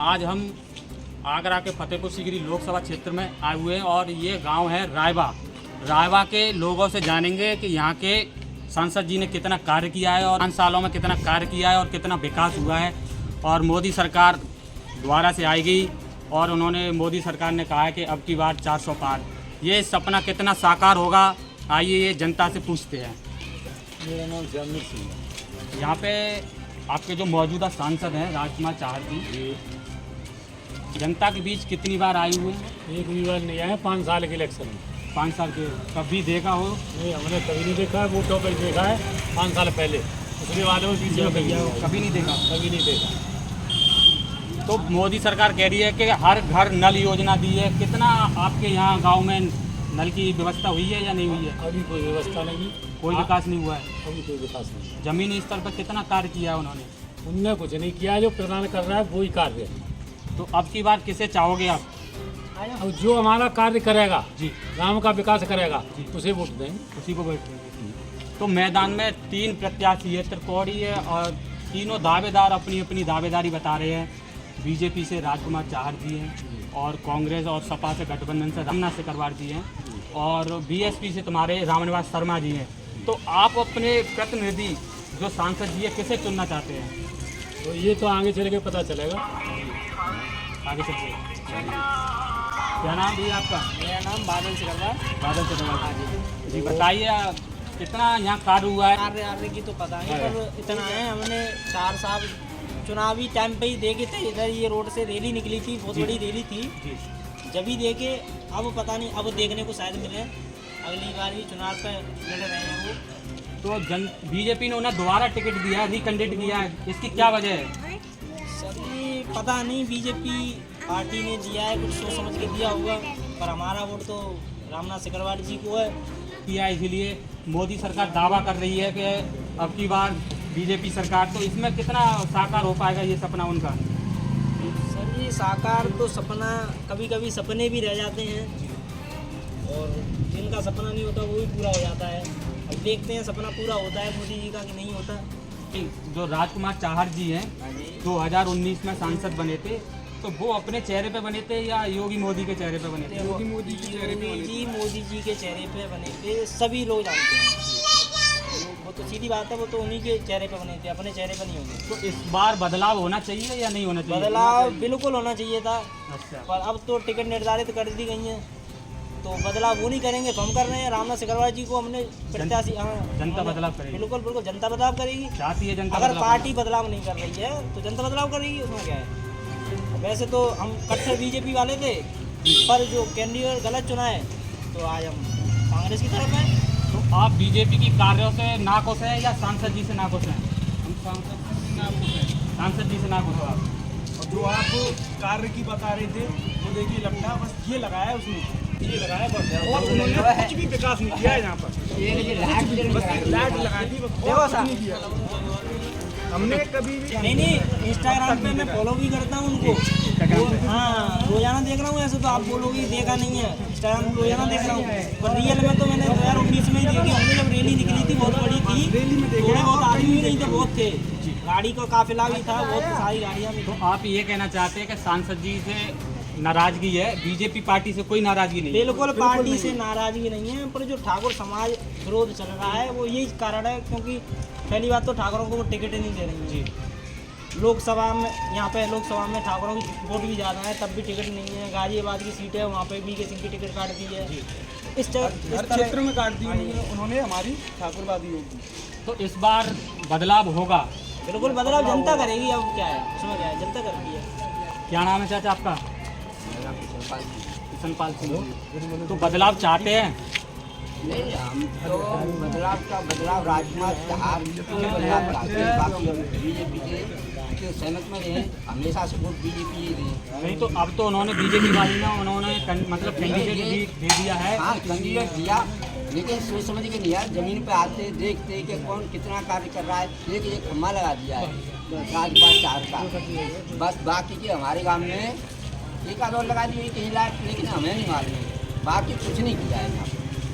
आज हम आगरा के फतेहपुर सीकरी लोकसभा क्षेत्र में आए हुए हैं और ये गांव है रायबा। रायबा के लोगों से जानेंगे कि यहाँ के सांसद जी ने कितना कार्य किया है और 5 सालों में कितना कार्य किया है और कितना विकास हुआ है। और मोदी सरकार द्वारा से आएगी और उन्होंने मोदी सरकार ने कहा है कि अब की बार 400 पार। ये सपना कितना साकार होगा, आइए ये जनता से पूछते हैं। मेरा नाम जमीर सिंह है। यहाँ पे आपके जो मौजूदा सांसद हैं राजकुमार चाहर जी, जनता के बीच कितनी बार आए हुए हैं? एक भी बार नहीं आया 5 साल के इलेक्शन में। 5 साल के कभी देखा हो? नहीं, हमने कभी नहीं देखा है। वोटों पर देखा है 5 साल पहले, उसके बाद में बीच में कभी नहीं देखा। कभी नहीं देखा। तो मोदी सरकार कह रही है कि हर घर नल योजना दी है। कितना आपके यहाँ गांव में नल की व्यवस्था हुई है या नहीं हुई है? अभी कोई व्यवस्था नहीं, कोई विकास नहीं हुआ है। अभी कोई विकास नहीं। जमीनी स्तर पर कितना कार्य किया है उन्होंने? उनने कुछ नहीं किया, जो प्रदान कर रहा है वही कार्य है। तो अब की बार किसे चाहोगे आप? और जो हमारा कार्य करेगा, जी, गाँव का विकास करेगा, उसे वोट देंगे। उसी को बैठ देंगे। तो मैदान में 3 प्रत्याशी है, त्रिकोणी है और तीनों दावेदार अपनी अपनी दावेदारी बता रहे हैं। बीजेपी से राजकुमार चाहर जी हैं और कांग्रेस और सपा से गठबंधन से रमना सिकरवार जी हैं और बीएसपी से तुम्हारे रामनिवास शर्मा जी हैं। तो आप अपने प्रतिनिधि जो सांसद जी है किसे चुनना चाहते हैं? तो ये तो आगे चल के पता चलेगा। आगे चलिए। क्या नाम भैया आपका? मेरा नाम बादल सिकरवार। बादल सिकरवार जी, बताइए कितना यहाँ कार्य हुआ है? कार्य की तो पता नहीं, पर इतना है हमने 4 साल चुनावी टाइम पे ही देखे थे। इधर ये रोड से रैली निकली थी, बहुत बड़ी रैली थी। जब ही देखे, अब पता नहीं, अब देखने को शायद मिले अगली बार भी चुनाव पे लड़ रहे हैं वो। तो बीजेपी ने उन्हें दोबारा टिकट दिया, रिकैंडिडेट किया है, इसकी क्या वजह है? सभी पता नहीं, बीजेपी पार्टी ने दिया है, कुछ सोच समझ के दिया होगा, पर हमारा वोट तो रामनाथ सिकरवार जी को है। किया इसीलिए मोदी सरकार दावा कर रही है कि अब की बार बीजेपी सरकार। तो इसमें कितना साकार हो पाएगा ये सपना उनका? सर ये साकार तो सपना, कभी कभी सपने भी रह जाते हैं और जिनका सपना नहीं होता वो भी पूरा हो जाता है। अब देखते हैं सपना पूरा होता है मोदी जी का कि नहीं होता। जो राजकुमार चाहर जी हैं 2019 में सांसद बने थे, तो वो अपने चेहरे पे बने थे या योगी मोदी के चेहरे पे बने थे? मोदी जी के चेहरे पे बने थे, सभी लोग जानते हैं। वो तो सीधी बात है, वो तो उन्हीं के चेहरे पे बने थे, अपने चेहरे पे नहीं होंगे। तो इस बार बदलाव होना चाहिए या नहीं होना चाहिए? बदलाव बिल्कुल होना चाहिए था। अच्छा, पर अब तो टिकट निर्धारित कर दी गई हैं, तो बदलाव वो नहीं करेंगे तो हम कर रहे हैं। रामनाथ सिकरवार जी को हमने प्रत्याशी, जनता बदलाव करेगी। बिल्कुल बिल्कुल जनता बदलाव करेगी। चाहती है जनता अगर बदलाव पार्टी बदलाव नहीं कर रही है तो जनता बदलाव करेगी, उसमें क्या है। वैसे तो हम कट्टर बीजेपी वाले थे, पर जो कैंडिडेट गलत चुना है तो आज हम कांग्रेस की तरफ हैं। तो आप बीजेपी की कार्यों से नाखुश हैं या सांसद जी से नाखुश हैं? हम सांसद जी से नाखुश हैं। सांसद जी से नाखुश हो आप? और जो आप कार्य की बता रहे थे, वो देखिए लगता है बस ये लगाया है उसने, ये लगाया बस, और उन्होंने कुछ भी विकास नहीं किया है यहाँ पर। बस लाइट लगा दी, बस और कुछ नहीं किया हमने कभी भी। नहीं, इंस्टाग्राम पे मैं फॉलो भी करता हूँ उनको। हाँ, रोजाना देख रहा हूँ। ऐसे तो आप बोलोगे देखा नहीं है, इंस्टाग्राम रोजाना देख रहा हूँ, पर रियल में तो मैंने 2019 में ही देखी। हमने जब रैली निकली थी बहुत बड़ी थी, थोड़े बहुत आदमी भी नहीं थे, बहुत थे, गाड़ी का काफिला भी था, बहुत सारी गाड़ियाँ भी। तो आप ये कहना चाहते हैं कि सांसद जी से नाराजगी है, बीजेपी पार्टी से कोई नाराजगी नहीं है? बिल्कुल पार्टी से नाराजगी नहीं है, पर जो ठाकुर समाज विरोध चल रहा है वो यही कारण है। क्योंकि पहली बात तो ठाकुरों को वो टिकट नहीं दे रही जी। लोकसभा में, यहाँ पे लोकसभा में ठाकुरों की वोट भी ज़्यादा है, तब भी टिकट नहीं है। गाजियाबाद की सीट है, वहाँ पे भी किसी की टिकट काट दी है। इस क्षेत्र में काट दी उन्होंने हमारी ठाकुरवादी होगी। तो इस बार बदलाव होगा? बिल्कुल बदलाव जनता करेगी। अब क्या है, उसमें क्या है, जनता कर रही है। क्या नाम है चाचा आपका? किशनपाल सिंह। तो बदलाव चाहते हैं? नहीं, हम तो बदलाव राजकुमार चाहर बदलाव चाहते हैं। बाकी बीजेपी के सहमत में रहे, हमेशा से वोट बीजेपी ही रहे। नहीं, तो अब तो उन्होंने बीजेपी वाली ना उन्होंने मतलब कैंडिडेट भी दे दिया है। हाँ, कैंडिडेट दिया, लेकिन सोच समझ के नहीं यार, जमीन पे आते देखते कि कौन कितना कार्य कर रहा है। एक खम्मा लगा दिया है राजकुमार चाहर का, बस। बाकी के हमारे गाँव में एक आध और लगा दी कहीं लाइट, लेकिन हमें नहीं मालूम, बाकी कुछ नहीं किया है यहाँ।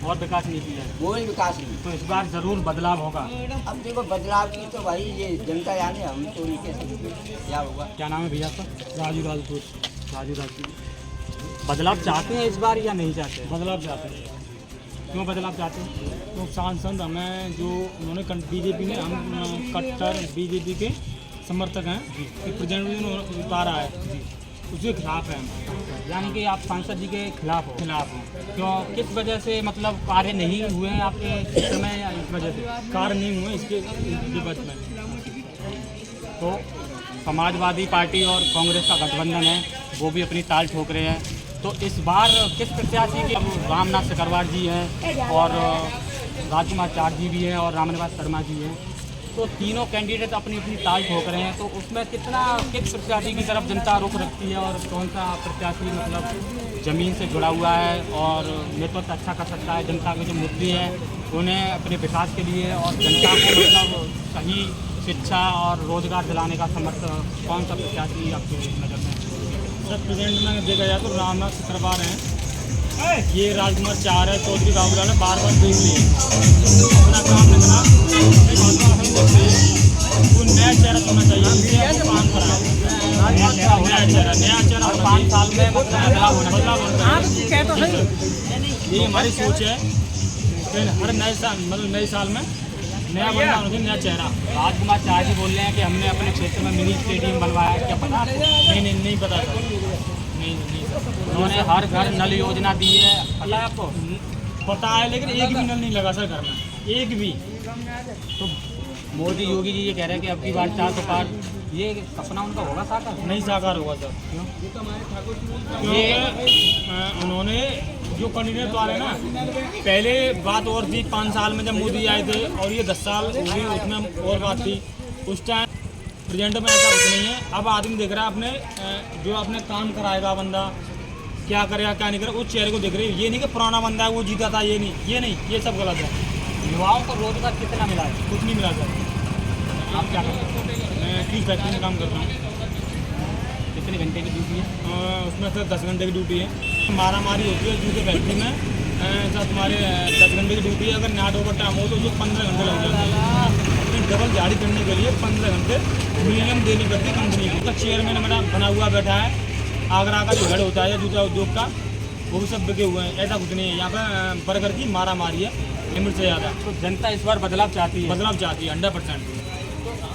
और विकास नहीं किया है। कोई विकास नहीं। तो इस बार जरूर बदलाव होगा। अब देखो बदलाव की तो भाई ये जनता जाने, हम तो नहीं कह सकते क्या होगा। क्या नाम है भैया आपका? राजू राजपूत। राजू राजू। बदलाव चाहते हैं इस बार या नहीं चाहते हैं? बदलाव चाहते हैं। क्यों बदलाव चाहते हैं? तो सांसद हमें जो उन्होंने बीजेपी ने, हम कट्टर बीजेपी के समर्थक हैं, प्रेजेंट उतारा है उसके खिलाफ है हम। यानी कि आप सांसद जी के खिलाफ हो? खिलाफ हैं। क्यों, किस वजह से, मतलब कार्य नहीं हुए हैं आपके क्षेत्र में या इस वजह से? कार्य नहीं हुए इसके विपक्ष में। तो समाजवादी पार्टी और कांग्रेस का गठबंधन है, वो भी अपनी ताल ठोक रहे हैं। तो इस बार किस प्रत्याशी की? रामनाथ सिकरवार जी हैं और राजकुमार चार जी भी हैं और रामनिवास शर्मा जी हैं। तो तीनों कैंडिडेट अपनी अपनी ताल ठोक रहे हैं। तो उसमें किस प्रत्याशी की तरफ जनता रुख रखती है और कौन सा प्रत्याशी मतलब ज़मीन से जुड़ा हुआ है और नेतृत्व अच्छा कर सकता है, जनता के जो मुद्दे हैं उन्हें अपने विकास के लिए और जनता को मतलब सही शिक्षा और रोजगार दिलाने का समर्थन, कौन सा प्रत्याशी आपकी नज़र में? सर प्रेजेंट में देखा जाए तो रामनाथ सिकरवार हैं, ये राजकुमार चार है, चौधरी बाबूलाल है, बार देख लिए अपना काम निकला। वो नया चेहरा होना चाहिए, काम कराए नया चेहरा और 5 साल में मतलब बदलाव होना चाहिए। ये हमारी सोच है। फिर हर नए साल मतलब नए साल में नया बंदा होना चाहिए, नया चेहरा। राजकुमार चार जी बोल रहे हैं कि हमने अपने क्षेत्र में मिनी स्टेडियम बनवाया है, क्या पता आपको? नहीं पता सर, नहीं सर। उन्होंने हर घर नल योजना दी है, पता है आपको? पता है, लेकिन एक भी नल नहीं लगा सर घर में, एक भी। तो मोदी योगी जी ये कह रहे हैं कि अब की बार 400 पार, ये सपना उनका होगा साकार? नहीं साकार होगा सर। क्यों? ये उन्होंने जो कैंडिडेट आ रहे ना, पहले बात और थी 5 साल में जब मोदी आए थे, और ये 10 साल हो गए, उसमें और बात थी उस टाइम। प्रेजेंट में ऐसा कुछ नहीं है। अब आदमी देख रहा है अपने जो अपने काम कराएगा बंदा, क्या करेगा क्या नहीं करेगा, उस चेहरे को देख रहे हैं। ये नहीं कि पुराना बंदा है वो जीता था, ये नहीं, ये सब गलत है। युवाओं को रोजगार कितना मिला है? कुछ नहीं मिला सर। आप क्या करते हैं? मैं टी फैक्ट्री में काम करता हूँ। कितने घंटे की ड्यूटी है? उसमें सर 10 घंटे की ड्यूटी है। मारामारी होती है जूते फैक्ट्री में, सर तुम्हारे 10 घंटे की ड्यूटी है। अगर नाट ओवर टाइम हो तो जो 15 घंटे लग जाते हैं। डबल दिहाड़ी करने के लिए 15 घंटे मिनिमम देनी पड़ती है कंपनी को। तो चेयरमैन मेरा बना हुआ बैठा है। आगरा का जो हेड होता है जूता उद्योग का, वो भी सब बिके हुए हैं। ऐसा कुछ नहीं है यहाँ पर। बर्गर की मारामारी है लिमिट से ज़्यादा। तो जनता इस बार बदलाव चाहती है? बदलाव चाहती है 100%।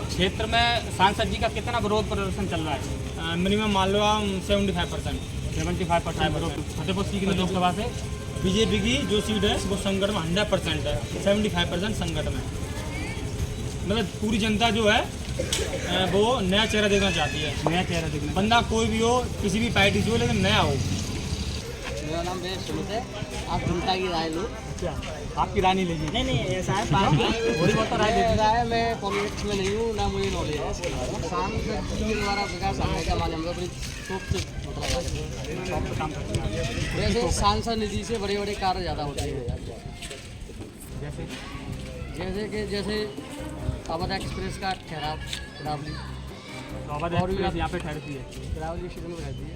क्षेत्र में सांसद जी का कितना विरोध प्रदर्शन चल रहा है? मिनिमम मान लो 75%। 75% विरोध। फतेहपुर सीकरी लोकसभा से बीजेपी की जो सीट है वो संकट में 100% है, 75% संकट में। मतलब पूरी जनता जो है वो नया चेहरा देखना चाहती है। नया चेहरा देखना। बंदा कोई भी हो, किसी भी पार्टी से हो, लेकिन नया हो। मेरा नाम सुमित है। आप जनता की राय लो। क्या आपकी राय नहीं लीजिए? नहीं ऐसा है पार्टी थोड़ी बहुत राय दे दीजिए। राय मैं पॉलिटिक्स में नहीं हूँ, ना मुझे नॉलेज है। सांसद जी के द्वारा विकास आने का माध्यम से अपनी सोच से मतलब शॉप पे काम करते हैं वैसे सांसद निधि से बड़े बड़े कार्य ज़्यादा होते हैं। जैसे अवध एक्सप्रेस का ठहराव तो अवध एक्सप्रेस यहाँ पे ठहरती है। ठहरावली स्टेशन में रहती है।